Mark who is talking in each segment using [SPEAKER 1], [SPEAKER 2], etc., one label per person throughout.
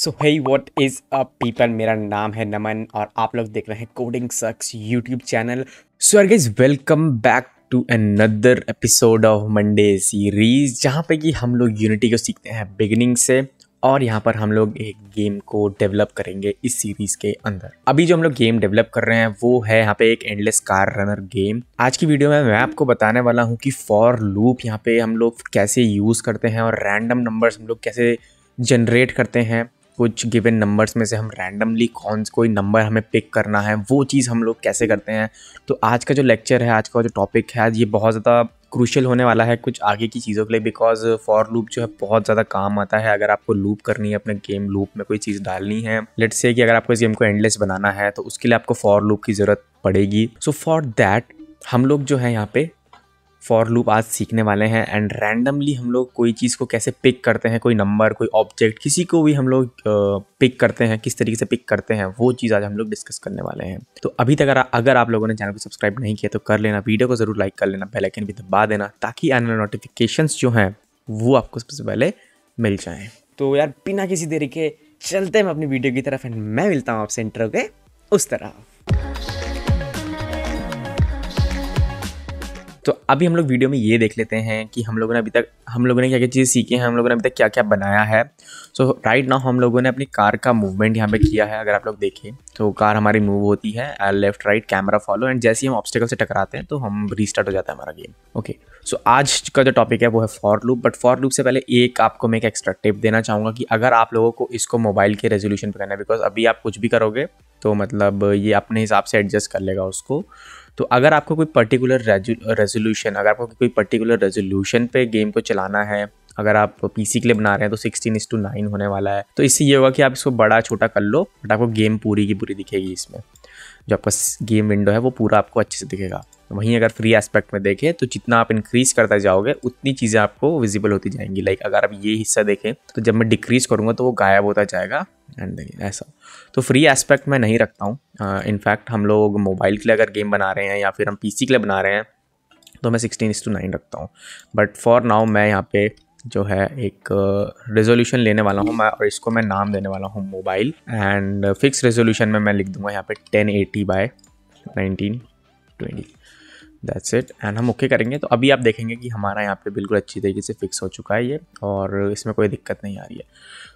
[SPEAKER 1] So hey what is up people, मेरा नाम है नमन और आप लोग देख रहे हैं coding sucks YouTube channel. So guys, welcome back to another episode of Monday series, जहाँ पे कि हम लोग यूनिटी को सीखते हैं बिगिनिंग से और यहाँ पर हम लोग एक गेम को डेवलप करेंगे इस सीरीज़ के अंदर। अभी जो हम लोग गेम डेवलप कर रहे हैं वो है यहाँ पे एक एंडलेस कार रनर गेम। आज की वीडियो में मैं आपको बताने वाला हूँ कि फॉर लूप यहाँ पे हम लोग कैसे यूज़ करते हैं और रैंडम नंबर्स हम लोग कैसे जनरेट करते हैं। कुछ गिवन नंबर्स में से हम रैंडमली कोई नंबर हमें पिक करना है, वो चीज़ हम लोग कैसे करते हैं। तो आज का जो लेक्चर है, आज का जो टॉपिक है, ये बहुत ज़्यादा क्रूशियल होने वाला है कुछ आगे की चीज़ों के लिए, बिकॉज फॉर लूप जो है बहुत ज़्यादा काम आता है। अगर आपको लूप करनी है, अपने गेम लूप में कोई चीज़ डालनी है, लेट्स से कि अगर आपको इस गेम को एंडलेस बनाना है तो उसके लिए आपको फॉर लूप की ज़रूरत पड़ेगी। सो फॉर दैट हम लोग जो है यहाँ पे फॉर लूप आज सीखने वाले हैं एंड रैंडमली हम लोग कोई चीज़ को कैसे पिक करते हैं, कोई नंबर, कोई ऑब्जेक्ट, किसी को भी हम लोग पिक करते हैं, किस तरीके से पिक करते हैं, वो चीज़ आज हम लोग डिस्कस करने वाले हैं। तो अभी तक अगर आप लोगों ने चैनल को सब्सक्राइब नहीं किया तो कर लेना, वीडियो को ज़रूर लाइक कर लेना, बेल आइकन भी दबा देना ताकि आने वाले नोटिफिकेशंस जो हैं वो आपको सबसे पहले मिल जाएँ। तो यार बिना किसी देरी के चलते हैं अपनी वीडियो की तरफ एंड मैं मिलता हूँ आपसे इंट्रो के उस तरफ। तो अभी हम लोग वीडियो में ये देख लेते हैं कि हम लोगों ने क्या क्या चीज़ सीखी हैं, हम लोगों ने अभी तक क्या क्या बनाया है। सो राइट नाउ हम लोगों ने अपनी कार का मूवमेंट यहाँ पे किया है। अगर आप लोग देखें तो कार हमारी मूव होती है left right, camera follow, and जैसे ही हम ऑब्स्टेकल से टकराते हैं तो हम रीस्टार्ट हो जाता है हमारा गेम। ओके, सो आज का जो टॉपिक है वो है for loop. But for loop से पहले आपको मैं एक एक्स्ट्रा टिप देना चाहूँगा कि अगर आप लोगों को इसको मोबाइल के रेजोल्यूशन पर करना है, बिकॉज अभी आप कुछ भी करोगे तो मतलब ये अपने हिसाब से एडजस्ट कर लेगा उसको। तो अगर आपको कोई पर्टिकुलर रेजोल्यूशन पे गेम को चलाना है, अगर आप पीसी के लिए बना रहे हैं तो 16:9 होने वाला है। तो इससे ये होगा कि आप इसको बड़ा छोटा कर लो बट आपको गेम पूरी की पूरी दिखेगी। इसमें जो आपका गेम विंडो है वो पूरा आपको अच्छे से दिखेगा। वहीं अगर फ्री एस्पेक्ट में देखें तो जितना आप इंक्रीज करते जाओगे उतनी चीज़ें आपको विजिबल होती जाएंगी। लाइक अगर आप ये हिस्सा देखें तो जब मैं डिक्रीज करूँगा तो वो गायब होता जाएगा एंड ऐसा। तो फ्री एस्पेक्ट मैं नहीं रखता हूँ। इनफैक्ट हम लोग मोबाइल के लिए अगर गेम बना रहे हैं या फिर हम पीसी के लिए बना रहे हैं तो मैं 16:9 रखता हूँ। बट फॉर नाउ मैं यहाँ पे जो है एक रेजोल्यूशन लेने वाला हूँ मैं, और इसको मैं नाम देने वाला हूँ मोबाइल। एंड फिक्स रेजोल्यूशन में मैं लिख दूंगा यहाँ पे 1080x1920। दैट्स इट, एंड हम ओके करेंगे तो अभी आप देखेंगे कि हमारा यहाँ पे बिल्कुल अच्छी तरीके से फिक्स हो चुका है ये, और इसमें कोई दिक्कत नहीं आ रही है।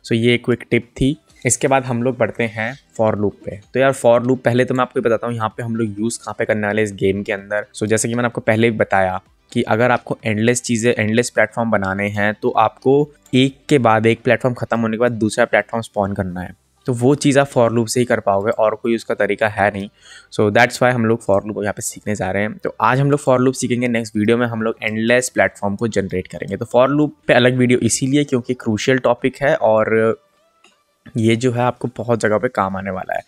[SPEAKER 1] सो ये एक क्विक टिप थी। इसके बाद हम लोग बढ़ते हैं फॉर लूप पे। तो यार फॉर लूप पहले तो मैं आपको बताता हूँ यहाँ पे हम लोग यूज़ कहाँ पे करने वाले इस गेम के अंदर। सो जैसे कि मैंने आपको पहले भी बताया कि अगर आपको एंडलेस प्लेटफॉर्म बनाने हैं तो आपको एक के बाद एक प्लेटफॉर्म खत्म होने के बाद दूसरा प्लेटफॉर्म स्पॉन करना है। तो वो चीज़ आप फॉर लूप से ही कर पाओगे और कोई उसका तरीका है नहीं। सो दैट्स वाई हम लोग फॉर लूप यहाँ पे सीखने जा रहे हैं। तो आज हम लोग फॉर लूप सीखेंगे। नेक्स्ट वीडियो में हम लोग एंडलेस प्लेटफॉर्म को जनरेट करेंगे। तो फॉर लूप पे अलग वीडियो इसीलिए क्योंकि क्रूशियल टॉपिक है और ये जो है आपको बहुत जगह पे काम आने वाला है,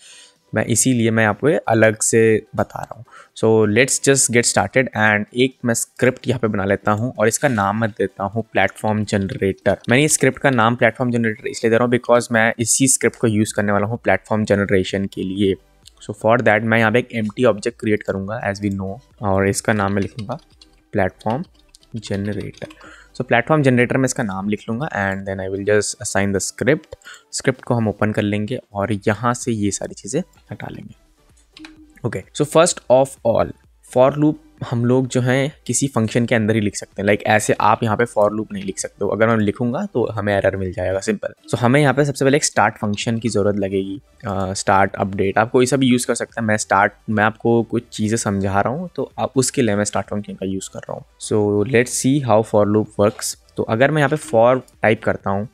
[SPEAKER 1] इसीलिए मैं आपको अलग से बता रहा हूँ। So let's just get started and एक मैं स्क्रिप्ट यहाँ पे बना लेता हूँ और इसका नाम मैं देता हूँ प्लेटफॉर्म जनरेटर। मैंने इस स्क्रिप्ट का नाम प्लेटफॉर्म जनरेटर इसलिए दे रहा हूँ बिकॉज मैं इसी स्क्रिप्ट को यूज़ करने वाला हूँ प्लेटफॉर्म जनरेशन के लिए। सो फॉर दैट मैं यहाँ पे एक एम्प्टी ऑब्जेक्ट क्रिएट करूँगा एज वी नो, और इसका नाम मैं लिखूँगा platform generator. So platform generator में इसका नाम लिख लूँगा and then I will just assign the script को हम ओपन कर लेंगे और यहाँ से ये सारी चीज़ें हटा लेंगे। Okay, so first of all for loop हम लोग जो हैं किसी फंक्शन के अंदर ही लिख सकते हैं। लाइक ऐसे आप यहाँ पे फॉर लूप नहीं लिख सकते हो, अगर मैं लिखूंगा तो हमें एरर मिल जाएगा, सिंपल। सो हमें यहाँ पे सबसे पहले एक स्टार्ट फंक्शन की ज़रूरत लगेगी। स्टार्ट अपडेट आप कोई सा भी यूज़ कर सकते हैं। मैं आपको कुछ चीज़ें समझा रहा हूँ तो आप उसके लिए मैं स्टार्ट फंक्शन का यूज़ कर रहा हूँ। So let's see how for loop works. तो अगर मैं यहाँ पे फॉर टाइप करता हूँ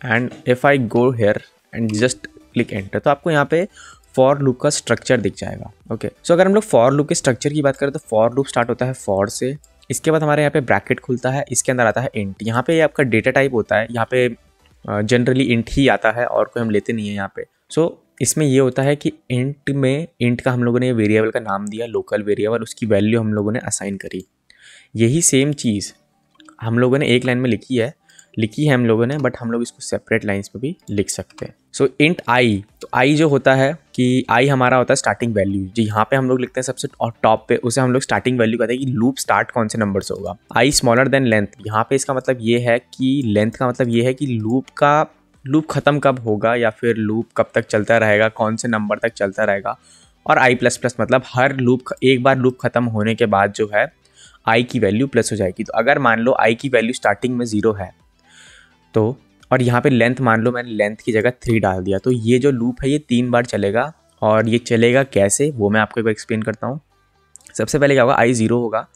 [SPEAKER 1] and if I go here and just click enter तो आपको यहाँ पे फॉर लूप का स्ट्रक्चर दिख जाएगा। ओके, सो अगर हम लोग फॉर लूप के स्ट्रक्चर की बात करें तो फॉर लूप स्टार्ट होता है फॉर से। इसके बाद हमारे यहाँ पे ब्रैकेट खुलता है, इसके अंदर आता है इंट। यहाँ पे आपका डेटा टाइप होता है, यहाँ पे जनरली इंट ही आता है और कोई हम लेते नहीं है यहाँ पे। सो इसमें ये होता है कि इंट का हम लोगों ने वेरिएबल का नाम दिया, लोकल वेरिएबल, उसकी वैल्यू हम लोगों ने असाइन करी। यही सेम चीज़ हम लोगों ने एक लाइन में लिखी है हम लोगों ने, बट हम लोग इसको सेपरेट लाइंस पे भी लिख सकते हैं। सो इंट आई, तो आई जो होता है कि आई हमारा होता है स्टार्टिंग वैल्यू, जो यहाँ पे हम लोग लिखते हैं सबसे टॉप पे, उसे हम लोग स्टार्टिंग वैल्यू कहते हैं कि लूप स्टार्ट कौन से नंबर से होगा। आई स्मॉलर देन लेंथ, यहाँ पे इसका मतलब ये है कि लेंथ का मतलब ये है कि लूप का लूप ख़त्म कब होगा या फिर लूप कब तक चलता रहेगा, कौन से नंबर तक चलता रहेगा, और आई प्लस प्लस मतलब हर लूप एक बार लूप ख़त्म होने के बाद जो है आई की वैल्यू प्लस हो जाएगी। तो अगर मान लो आई की वैल्यू स्टार्टिंग में 0 है तो, और यहाँ पे लेंथ मान लो मैंने लेंथ की जगह 3 डाल दिया, तो ये जो लूप है ये 3 बार चलेगा। और ये चलेगा कैसे वो मैं आपको एक बार एक्सप्लेन करता हूँ। सबसे पहले क्या होगा, आई 0 होगा,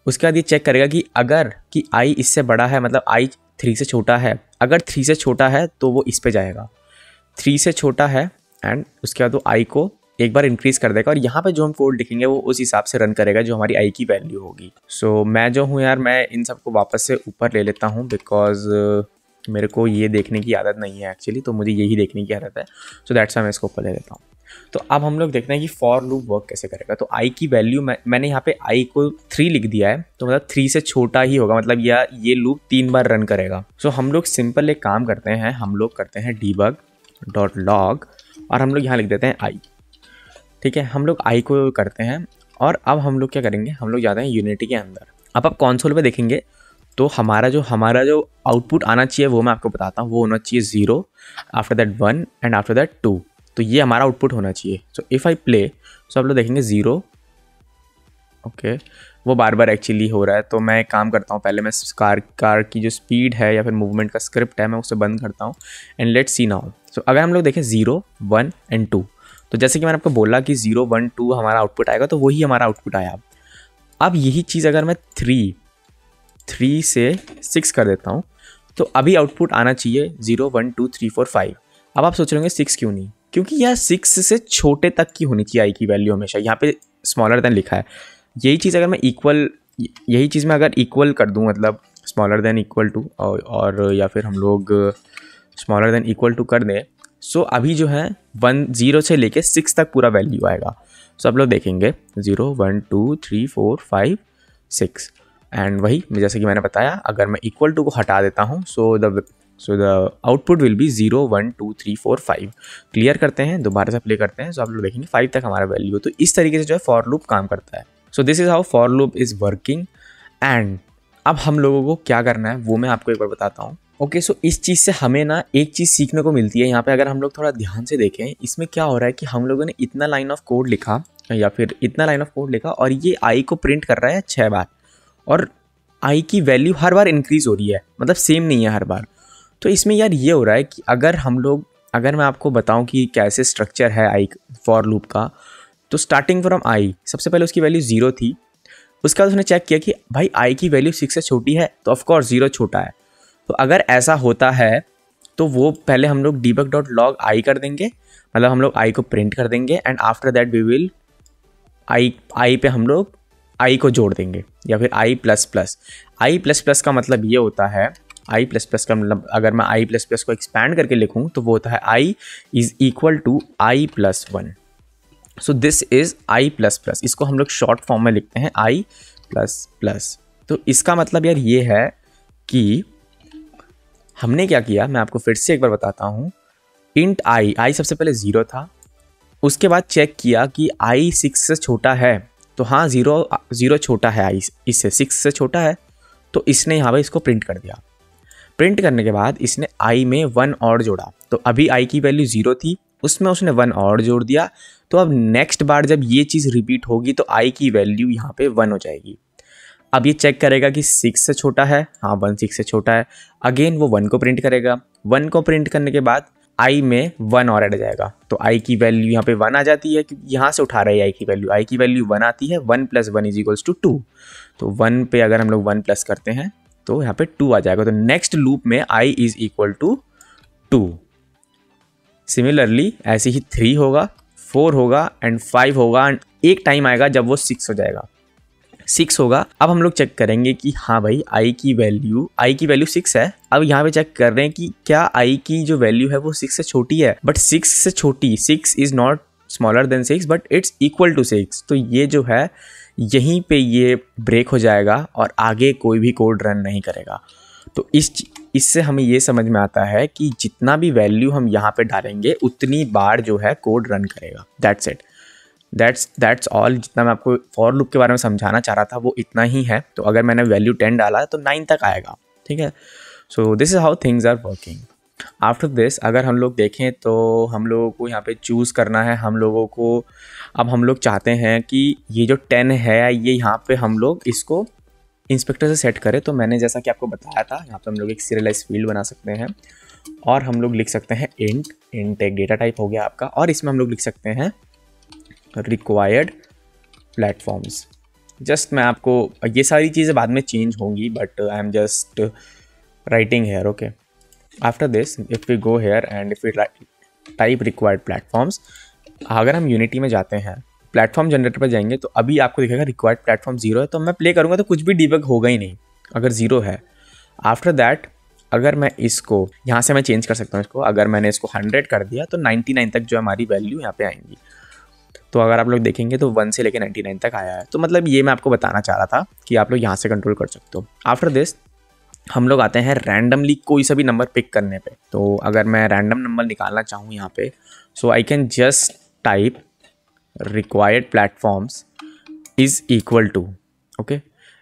[SPEAKER 1] उसके बाद ये चेक करेगा कि अगर कि आई इससे बड़ा है, मतलब आई 3 से छोटा है, अगर 3 से छोटा है तो वो इस पे जाएगा, 3 से छोटा है एंड उसके बाद वो आई को एक बार इंक्रीज कर देगा, और यहाँ पे जो हम कोड लिखेंगे वो उस हिसाब से रन करेगा जो हमारी आई की वैल्यू होगी। सो मैं जो हूँ यार, मैं इन सबको वापस से ऊपर ले लेता हूँ बिकॉज मेरे को ये देखने की आदत नहीं है एक्चुअली, तो मुझे यही देखने की आदत है। सो दैट्स वाई मैं इसको ऊपर ले लेता हूँ। तो अब हम लोग देखते हैं कि फॉर लूप वर्क कैसे करेगा। तो आई की वैल्यू मैंने यहाँ पे आई को 3 लिख दिया है, तो मतलब 3 से छोटा ही होगा, मतलब ये लूप 3 बार रन करेगा। सो हम लोग सिंपल एक काम करते हैं, हम लोग करते हैं debug.log और हम लोग यहाँ लिख देते हैं आई। ठीक है, हम लोग आई को करते हैं और अब हम लोग क्या करेंगे, हम लोग जाते हैं यूनिटी के अंदर। अब आप कंसोल पे देखेंगे तो हमारा जो आउटपुट आना चाहिए वो मैं आपको बताता हूँ, वो होना चाहिए 0, after that 1 and after that 2। तो ये हमारा आउटपुट होना चाहिए। सो इफ़ आई प्ले, सो आप लोग देखेंगे 0, ओके, वो बार बार एक्चुअली हो रहा है। तो मैं एक काम करता हूँ, पहले मैं कार की जो स्पीड है या फिर मूवमेंट का स्क्रिप्ट है मैं उसे बंद करता हूँ एंड लेट्स सी नाउ। सो अगर हम लोग देखें 0, 1 एंड 2, तो जैसे कि मैंने आपको बोला कि 0, 1, 2 हमारा आउटपुट आएगा, तो वही हमारा आउटपुट आया। अब यही चीज़ अगर मैं 3 से 6 कर देता हूँ तो अभी आउटपुट आना चाहिए 0, 1, 2, 3, 4, 5। अब आप सोच रहे होंगे 6 क्यों नहीं, क्योंकि यह 6 से छोटे तक की होनी चाहिए आई की वैल्यू हमेशा। यहाँ पे स्मॉलर देन लिखा है, यही चीज़ अगर मैं अगर इक्वल कर दूँ, मतलब स्मॉलर देन इक्वल टू और या फिर हम लोग स्मॉलर देन इक्वल टू कर दें, सो अभी जो है 0 से लेके 6 तक पूरा वैल्यू आएगा। सो आप लोग देखेंगे 0, 1, 2, 3, 4, 5, 6 एंड वही जैसे कि मैंने बताया, अगर मैं इक्वल टू को हटा देता हूँ so the output will be 0, 1, 2, 3, 4, 5। Clear करते हैं, दोबारा से प्ले करते हैं। सो आप लोग देखेंगे 5 तक हमारा वैल्यू है। तो इस तरीके से जो है फॉर लूप काम करता है। So this is how for loop is working. And अब हम लोगों को क्या करना है वो मैं आपको एक बार बताता हूँ। ओके, सो इस चीज़ से हमें ना एक चीज़ सीखने को मिलती है। यहाँ पे अगर हम लोग थोड़ा ध्यान से देखें, इसमें क्या हो रहा है कि हम लोगों ने इतना लाइन ऑफ कोड लिखा और ये आई को प्रिंट कर रहा है 6 बार, और आई की वैल्यू हर बार इंक्रीज हो रही है, मतलब सेम नहीं है हर बार। तो इसमें यार ये हो रहा है कि अगर मैं आपको बताऊं कि कैसे स्ट्रक्चर है आई फॉर लूप का, तो स्टार्टिंग फ्रॉम आई, सबसे पहले उसकी वैल्यू 0 थी। उसके बाद उसने चेक किया कि भाई आई की वैल्यू 6 से छोटी है, तो ऑफकोर्स 0 छोटा है। तो अगर ऐसा होता है तो वो पहले हम लोग debug.log आई कर देंगे, मतलब हम लोग आई को प्रिंट कर देंगे and after that we will I पे हम लोग आई को जोड़ देंगे, या फिर आई प्लस प्लस का मतलब ये होता है, आई प्लस प्लस का मतलब अगर मैं आई प्लस प्लस को एक्सपैंड करके लिखूँ तो वो होता है I is equal to I plus 1। So this is I plus plus, इसको हम लोग शॉर्ट फॉर्म में लिखते हैं आई प्लस प्लस। तो इसका मतलब यार ये है कि हमने क्या किया, मैं आपको फिर से एक बार बताता हूँ। इंट आई सबसे पहले 0 था, उसके बाद चेक किया कि आई 6 से छोटा है, तो हाँ 0 छोटा है, आई इससे 6 से छोटा है, तो इसने यहाँ पे इसको प्रिंट कर दिया। प्रिंट करने के बाद इसने आई में 1 और जोड़ा, तो अभी आई की वैल्यू 0 थी, उसमें उसने 1 और जोड़ दिया। तो अब नेक्स्ट बार जब ये चीज़ रिपीट होगी तो आई की वैल्यू यहाँ पे 1 हो जाएगी। अब ये चेक करेगा कि 6 से छोटा है, हाँ 1 6 से छोटा है, अगेन वो 1 को प्रिंट करेगा। 1 को प्रिंट करने के बाद आई में 1 और ऐड जाएगा, तो आई की वैल्यू यहाँ पे 1 आ जाती है, क्योंकि यहाँ से उठा रहे हैं आई की वैल्यू 1 आती है। 1 + 1 = 2, तो 1 पे अगर हम लोग 1 प्लस करते हैं तो यहाँ पे 2 आ जाएगा। तो नेक्स्ट लूप में आई इज इक्वल टू 2। सिमिलरली ऐसे ही 3 होगा, 4 होगा एंड 5 होगा, एंड एक टाइम आएगा जब वो 6 हो जाएगा, 6 होगा। अब हम लोग चेक करेंगे कि हाँ भाई आई की वैल्यू 6 है। अब यहाँ पे चेक कर रहे हैं कि क्या आई की जो वैल्यू है वो 6 से छोटी है, बट 6 से छोटी, 6 is not smaller than 6 but it's equal to 6। तो ये जो है यहीं पे ये ब्रेक हो जाएगा और आगे कोई भी कोड रन नहीं करेगा। तो इससे हमें ये समझ में आता है कि जितना भी वैल्यू हम यहाँ पे डालेंगे उतनी बार जो है कोड रन करेगा। That's it, that's all. जितना मैं आपको फॉर लूप के बारे में समझाना चाह रहा था वो इतना ही है। तो अगर मैंने वैल्यू 10 डाला तो 9 तक आएगा, ठीक है। So this is how things are working. After this अगर हम लोग देखें तो हम लोगों को यहाँ पे चूज़ करना है हम लोगों को। अब हम लोग चाहते हैं कि ये जो 10 है ये यहाँ पे हम लोग इसको इंस्पेक्टर से सेट करें। तो मैंने जैसा कि आपको बताया था यहाँ पे हम लोग एक सीरियलाइज फील्ड बना सकते हैं और हम लोग लिख सकते हैं इंट एक डेटा टाइप हो गया आपका, और इसमें हम लोग लिख सकते हैं रिक्वायर्ड प्लेटफॉर्म्स। जस्ट मैं आपको ये सारी चीज़ें बाद में चेंज होंगी but I am just writing here. Okay, after this if we go here and if we type required platforms, अगर हम यूनिटी में जाते हैं प्लेटफॉर्म जनरेटर पर जाएंगे तो अभी आपको दिखेगा रिक्वायर्ड प्लेटफॉर्म 0 है। तो मैं प्ले करूँगा तो कुछ भी डिबग होगा ही नहीं अगर 0 है। आफ्टर दैट अगर मैं इसको यहाँ से मैं चेंज कर सकता हूँ इसको, अगर मैंने इसको 100 कर दिया तो 99 तक जो हमारी वैल्यू यहाँ पे आएंगी। तो अगर आप लोग देखेंगे तो 1 से लेकर 99 तक आया है। तो मतलब ये मैं आपको बताना चाह रहा था कि आप लोग यहाँ से कंट्रोल कर सकते हो। आफ्टर दिस हम लोग आते हैं रैंडमली कोई सा भी नंबर पिक करने पे। तो अगर मैं रैंडम नंबर निकालना चाहूँ यहाँ पे, so I can just type required platforms is equal to, okay,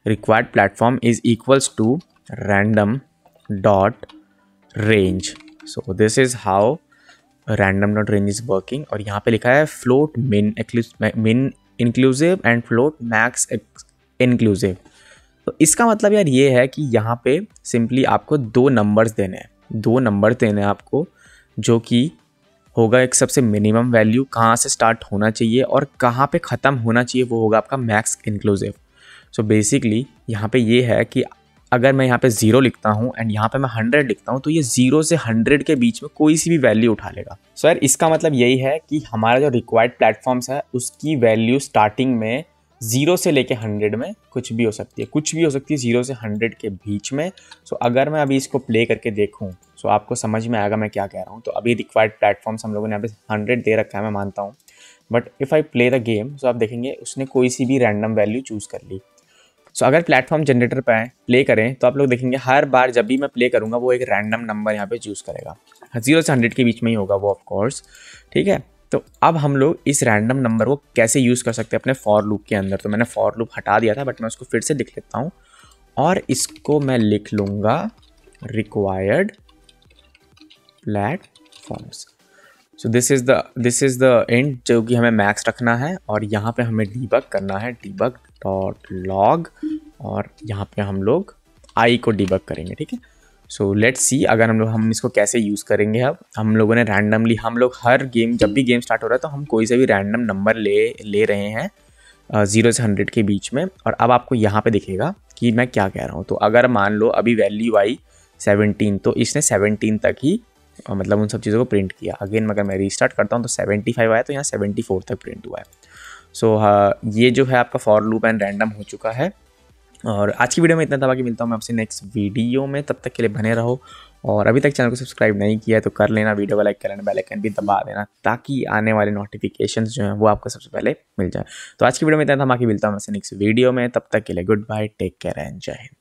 [SPEAKER 1] required platform is equals to random dot range. So this is how random dot range is working. और यहाँ पे लिखा है float min inclusive and float max inclusive. तो इसका मतलब यार ये है कि यहाँ पे सिंपली आपको दो नंबर्स देने हैं आपको, जो कि होगा एक सबसे मिनिमम वैल्यू कहाँ से स्टार्ट होना चाहिए और कहाँ पे ख़त्म होना चाहिए, वो होगा आपका मैक्स इंक्लूसिव। सो बेसिकली यहाँ पे ये है कि अगर मैं यहाँ पे 0 लिखता हूँ एंड यहाँ पे मैं 100 लिखता हूँ तो ये 0 से 100 के बीच में कोई सी भी वैल्यू उठा लेगा। सो यार इसका मतलब यही है कि हमारा जो रिक्वायर्ड प्लेटफॉर्म्स है उसकी वैल्यू स्टार्टिंग में 0 से लेके 100 में कुछ भी हो सकती है 0 से 100 के बीच में। सो अगर मैं अभी इसको प्ले करके देखूँ सो आपको समझ में आएगा मैं क्या कह रहा हूँ। तो अभी रिक्वायर्ड प्लेटफॉर्म्स हम लोगों ने यहाँ पे 100 दे रखा है, मैं मानता हूँ, but if I play the game so आप देखेंगे उसने कोई सी भी रैंडम वैल्यू चूज़ कर ली। सो अगर प्लेटफॉर्म जनरेटर पे प्ले करें तो आप लोग देखेंगे हर बार जब भी मैं प्ले करूँगा वो एक रैंडम नंबर यहाँ पे चूज़ करेगा। 0 से 100 के बीच में ही होगा वो, ऑफ कोर्स, ठीक है। तो अब हम लोग इस रैंडम नंबर को कैसे यूज़ कर सकते हैं अपने फॉर लूप के अंदर। तो मैंने फॉर लूप हटा दिया था बट मैं उसको फिर से लिख लेता हूँ और इसको मैं लिख लूँगा required platforms. So this is the end जो कि हमें मैक्स रखना है और यहाँ पे हमें डीबग करना है, डीबग डॉट लॉग, और यहाँ पे हम लोग आई को डीबग करेंगे, ठीक है। सो लेट्स सी अगर हम इसको कैसे यूज़ करेंगे। अब हम लोगों ने रैंडमली हम लोग हर गेम जब भी गेम स्टार्ट हो रहा है तो हम कोई से भी रैंडम नंबर ले रहे हैं 0 से 100 के बीच में। और अब आपको यहाँ पे दिखेगा कि मैं क्या कह रहा हूँ। तो अगर मान लो अभी वैल्यू आई 17 तो इसने 17 तक ही मतलब उन सब चीज़ों को प्रिंट किया। अगेन अगर मैं रीस्टार्ट करता हूँ तो 75 आया तो यहाँ 74 तक प्रिंट हुआ है। सो ये जो है आपका फॉर लूप एंड रैंडम हो चुका है। और आज की वीडियो में इतना था, बाकी मिलता हूँ मैं आपसे नेक्स्ट वीडियो में। तब तक के लिए बने रहो और अभी तक चैनल को सब्सक्राइब नहीं किया है तो कर लेना, वीडियो को लाइक कर लेना, बेल आइकन भी दबा देना ताकि आने वाले नोटिफिकेशंस जो हैं वो आपको सबसे पहले मिल जाए। तो आज की वीडियो में इतना था, बाकी मिलता हूँ मैं आपसे नेक्स्ट वीडियो में। तब तक के लिए goodbye, take care and जय हिंद।